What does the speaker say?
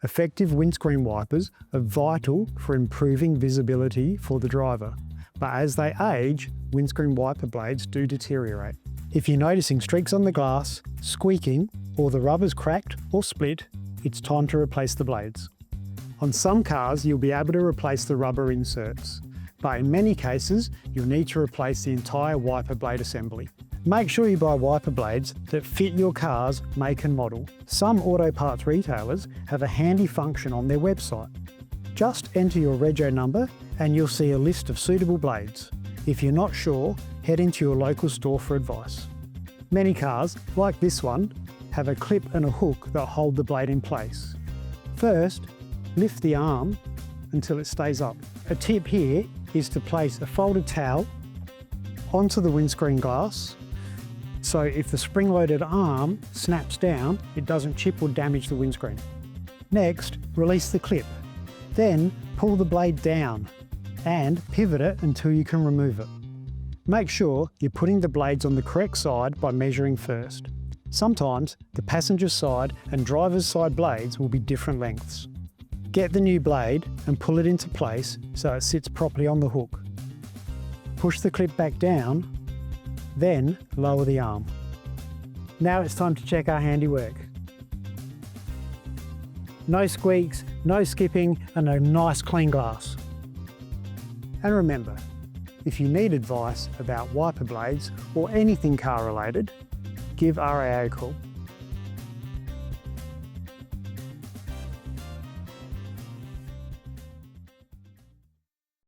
Effective windscreen wipers are vital for improving visibility for the driver, but as they age, windscreen wiper blades do deteriorate. If you're noticing streaks on the glass, squeaking, or the rubber's cracked or split, it's time to replace the blades. On some cars, you'll be able to replace the rubber inserts, but in many cases, you'll need to replace the entire wiper blade assembly. Make sure you buy wiper blades that fit your car's make and model. Some auto parts retailers have a handy function on their website. Just enter your rego number and you'll see a list of suitable blades. If you're not sure, head into your local store for advice. Many cars, like this one, have a clip and a hook that hold the blade in place. First, lift the arm until it stays up. A tip here is to place a folded towel onto the windscreen glass, so if the spring-loaded arm snaps down, it doesn't chip or damage the windscreen. Next, release the clip. Then pull the blade down and pivot it until you can remove it. Make sure you're putting the blades on the correct side by measuring first. Sometimes the passenger side and driver's side blades will be different lengths. Get the new blade and pull it into place so it sits properly on the hook. Push the clip back down, then lower the arm. Now it's time to check our handiwork. No squeaks, no skipping, and a nice clean glass. And remember, if you need advice about wiper blades or anything car related, give RAA a call.